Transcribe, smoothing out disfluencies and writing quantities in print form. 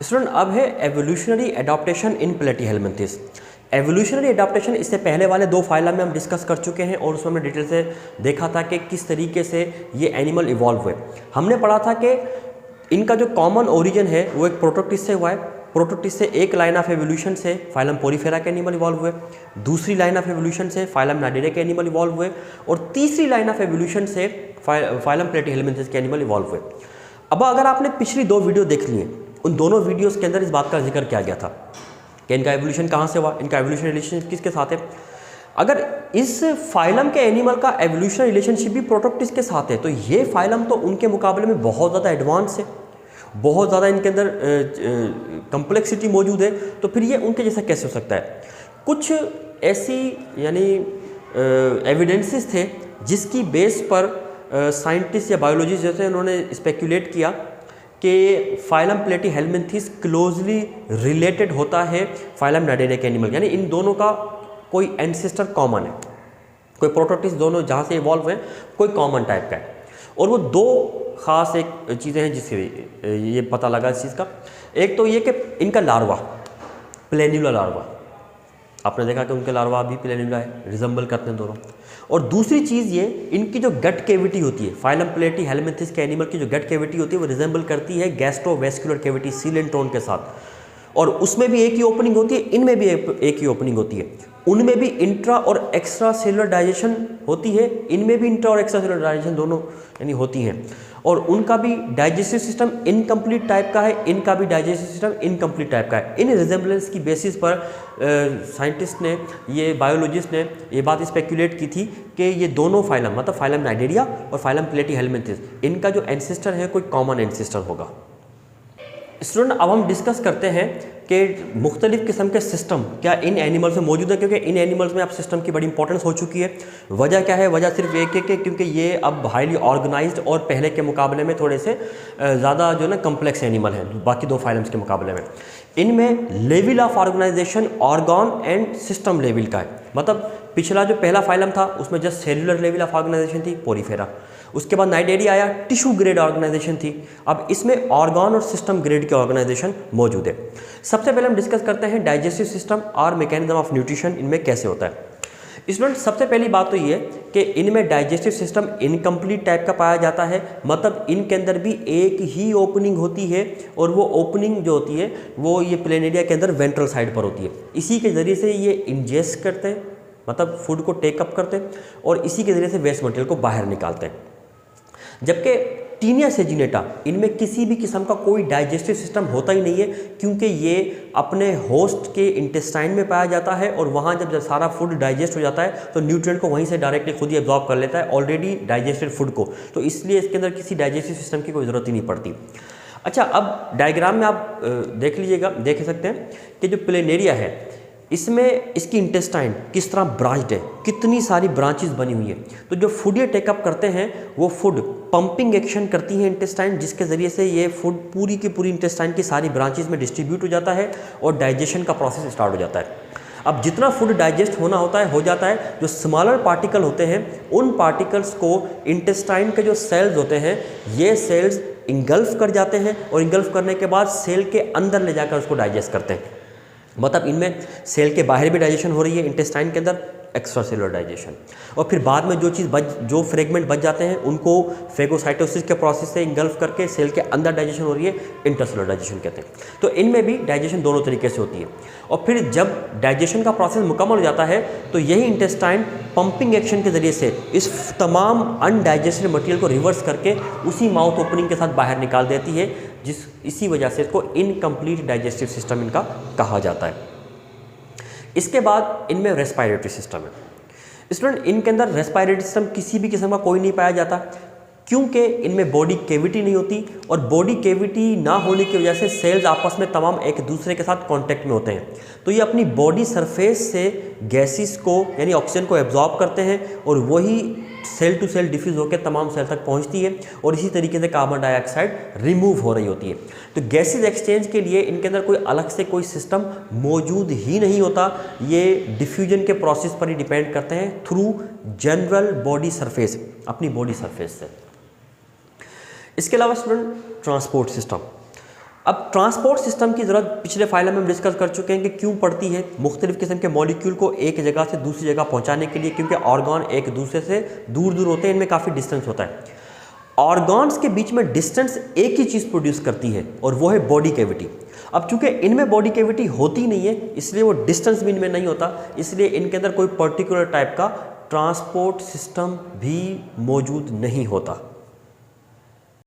Student अब है evolutionary adaptation इन Platyhelminthes. Evolutionary adaptation इससे पहले वाले दो फाइलम में हम डिस्कस कर चुके हैं और उसमें हमने डिटेल से देखा था कि किस तरीके से ये एनिमल इवॉल्व हुए। हमने पढ़ा था कि इनका जो कॉमन ओरिजिन है वो एक प्रोटोक्टिस से हुआ है। प्रोटोक्टिस से एक लाइन ऑफ एवोल्यूशन से फाइलम पोरीफेरा के एनिमल इवॉल्व हुए, दूसरी लाइन ऑफ एवोल्यूशन से फाइलम नाइडेरिया के एनिमल इवॉल्व हुए और तीसरी लाइन ऑफ एवोल्यूशन से फाइलम प्लेटीहेल्मिन्थेस के एनिमल इवॉल्व हुए। अब अगर आपने पिछली दो वीडियो देख ली हैं, उन दोनों वीडियोस के अंदर इस बात का जिक्र किया गया था कि इनका एवोल्यूशन कहाँ से हुआ, इनका एवोल्यूशन रिलेशनशिप किसके साथ है। अगर इस फाइलम के एनिमल का एवोल्यूशन रिलेशनशिप भी प्रोटोक्टिस के साथ है तो ये फाइलम तो उनके मुकाबले में बहुत ज़्यादा एडवांस है, बहुत ज़्यादा इनके अंदर कम्प्लेक्सिटी मौजूद है। तो फिर ये उनके जैसा कैसे हो सकता है। कुछ ऐसी यानी एविडेंसेस थे जिसकी बेस पर साइंटिस्ट या बायोलॉजिस्ट जैसे उन्होंने स्पेक्यूलेट किया कि फाइलम प्लेटीहेल्मिन्थेस क्लोजली रिलेटेड होता है फाइलम नाइडेरिया के एनिमल, यानी इन दोनों का कोई एंसेस्टर कॉमन है, कोई प्रोटोक्टिस दोनों जहाँ से इवॉल्व हैं कोई कॉमन टाइप का है। और वो दो ख़ास एक चीज़ें हैं जिससे ये पता लगा इस चीज़ का। एक तो ये कि इनका लार्वा प्लेन्यूला लार्वा, आपने देखा कि उनके लार्वा भी प्लेन्यूला है, रिजेंबल करते हैं दोनों। और दूसरी चीज़ ये इनकी जो गट केविटी होती है, फाइलम प्लेटीहेल्मिन्थेस के एनिमल की जो गट केविटी होती है वो रिजेंबल करती है गैस्ट्रोवेस्कुलर केविटी सीलेंट्रोन के साथ, और उसमें भी एक ही ओपनिंग होती है, इनमें भी एक ही ओपनिंग होती है। उनमें भी इंट्रा और एक्स्ट्रा सेलुलर डाइजेशन होती है, इनमें भी इंट्रा और एक्स्ट्रा सेलुलर डाइजेशन दोनों यानी होती हैं। और उनका भी डाइजेस्टिव सिस्टम इनकम्प्लीट टाइप का है, इनका भी डाइजेस्टिव सिस्टम इनकम्प्लीट टाइप का है। इन रिजेंबलेंस की बेसिस पर साइंटिस्ट ने, ये बायोलॉजिस्ट ने ये बात स्पेक्यूलेट की थी कि ये दोनों फाइलम मतलब फाइलम नाइडेरिया और फाइलम प्लेटीहेल्मिन्थेस इनका जो एंसेस्टर है कोई कॉमन एंसेस्टर होगा। स्टूडेंट अब हम डिस्कस करते हैं कि मुख्तलिफ़ किस्म के सिस्टम क्या इन एनिमल्स में मौजूद है, क्योंकि इन एनिमल्स में अब सिस्टम की बड़ी इंपॉर्टेंस हो चुकी है। वजह क्या है? वजह सिर्फ एक है कि क्योंकि ये अब हाईली ऑर्गेनाइज्ड और पहले के मुकाबले में थोड़े से ज़्यादा जो है ना कम्प्लेक्स एनिमल हैं बाकी दो फाइलम्स के मुकाबले में। इनमें level of organization organ and system level का है। मतलब पिछला जो पहला फाइलम था उसमें just cellular level of organization थी पोरीफेरा, उसके बाद नाइडेरिया आया, टिश्यू ग्रेड ऑर्गेनाइजेशन थी। अब इसमें ऑर्गन और सिस्टम ग्रेड के ऑर्गेनाइजेशन मौजूद है। सबसे पहले हम डिस्कस करते हैं डाइजेस्टिव सिस्टम और मैकेनिज्म ऑफ न्यूट्रिशन इनमें कैसे होता है। स्टूडेंट सबसे पहली बात तो ये कि इनमें डाइजेस्टिव सिस्टम इनकम्प्लीट टाइप का पाया जाता है, मतलब इनके अंदर भी एक ही ओपनिंग होती है और वो ओपनिंग जो होती है वो ये प्लेनेरिया के अंदर वेंट्रल साइड पर होती है। इसी के ज़रिए से ये इंजेस्ट करते हैं, मतलब फूड को टेकअप करते हैं और इसी के ज़रिए से वेस्ट मटेरियल को बाहर निकालते हैं। जबकि टीनिया सेजिनेटा इनमें किसी भी किस्म का कोई डाइजेस्टिव सिस्टम होता ही नहीं है, क्योंकि ये अपने होस्ट के इंटेस्टाइन में पाया जाता है और वहाँ जब सारा फूड डाइजेस्ट हो जाता है तो न्यूट्रिएंट को वहीं से डायरेक्टली खुद ही एब्जॉर्ब कर लेता है ऑलरेडी डाइजेस्टेड फूड को, तो इसलिए इसके अंदर किसी डाइजेस्टिव सिस्टम की कोई ज़रूरत ही नहीं पड़ती। अच्छा, अब डायग्राम में आप देख लीजिएगा, देख सकते हैं कि जो प्लेनेरिया है इसमें इसकी इंटेस्टाइन किस तरह ब्रांच्ड है, कितनी सारी ब्रांचेस बनी हुई है। तो जो फूड ये टेकअप करते हैं वो फूड पंपिंग एक्शन करती है इंटेस्टाइन, जिसके ज़रिए से ये फूड पूरी की पूरी इंटेस्टाइन की सारी ब्रांचेस में डिस्ट्रीब्यूट हो जाता है और डाइजेशन का प्रोसेस स्टार्ट हो जाता है। अब जितना फूड डाइजेस्ट होना होता है हो जाता है। जो स्मॉलर पार्टिकल होते हैं उन पार्टिकल्स को इंटेस्टाइन के जो सेल्स होते हैं ये सेल्स इंगल्फ कर जाते हैं और इंगल्फ करने के बाद सेल के अंदर ले जाकर उसको डाइजेस्ट करते हैं। मतलब इनमें सेल के बाहर भी डाइजेशन हो रही है, इंटेस्टाइन के अंदर एक्स्ट्रा सेलुलर डाइजेशन, और फिर बाद में जो फ्रेगमेंट बच जाते हैं उनको फेगोसाइटोसिस के प्रोसेस से इंगल्फ करके सेल के अंदर डाइजेशन हो रही है, इंटरसेलुलर डाइजेशन कहते हैं। तो इनमें भी डाइजेशन दोनों तरीके से होती है। और फिर जब डाइजेशन का प्रोसेस मुकम्मल हो जाता है तो यही इंटेस्टाइन पंपिंग एक्शन के ज़रिए से इस तमाम अनडाइजेस्टेड मटेरियल को रिवर्स करके उसी माउथ ओपनिंग के साथ बाहर निकाल देती है, इसी वजह से इसको इनकम्प्लीट डाइजेस्टिव सिस्टम इनका कहा जाता है। इसके बाद इनमें रेस्पिरेटरी सिस्टम है। स्टूडेंट इनके अंदर रेस्पिरेटरी सिस्टम किसी भी किस्म का कोई नहीं पाया जाता, क्योंकि इनमें बॉडी केविटी नहीं होती और बॉडी केविटी ना होने की वजह से सेल्स आपस में तमाम एक दूसरे के साथ कांटेक्ट में होते हैं। तो ये अपनी बॉडी सरफेस से गैसेस को यानी ऑक्सीजन को एब्जॉर्ब करते हैं और वही सेल टू सेल डिफ्यूज़ होकर तमाम सेल तक पहुंचती है और इसी तरीके से कार्बन डाइऑक्साइड रिमूव हो रही होती है। तो गैसेस एक्सचेंज के लिए इनके अंदर कोई अलग से कोई सिस्टम मौजूद ही नहीं होता, ये डिफ्यूजन के प्रोसेस पर ही डिपेंड करते हैं थ्रू जनरल बॉडी सरफेस, अपनी बॉडी सरफेस से। इसके अलावा स्टूडेंट ट्रांसपोर्ट सिस्टम, अब ट्रांसपोर्ट सिस्टम की ज़रूरत पिछले फाइल में हम डिस्कस कर चुके हैं कि क्यों पड़ती है मुख्तलिफ किस्म के मॉलिक्यूल को एक जगह से दूसरी जगह पहुंचाने के लिए, क्योंकि ऑर्गन एक दूसरे से दूर दूर होते हैं, इनमें काफ़ी डिस्टेंस होता है। ऑर्गन्स के बीच में डिस्टेंस एक ही चीज़ प्रोड्यूस करती है और वो है बॉडी कैविटी। अब चूंकि इनमें बॉडी कैविटी होती नहीं है इसलिए वो डिस्टेंस भी इनमें नहीं होता, इसलिए इनके अंदर कोई पर्टिकुलर टाइप का ट्रांसपोर्ट सिस्टम भी मौजूद नहीं होता।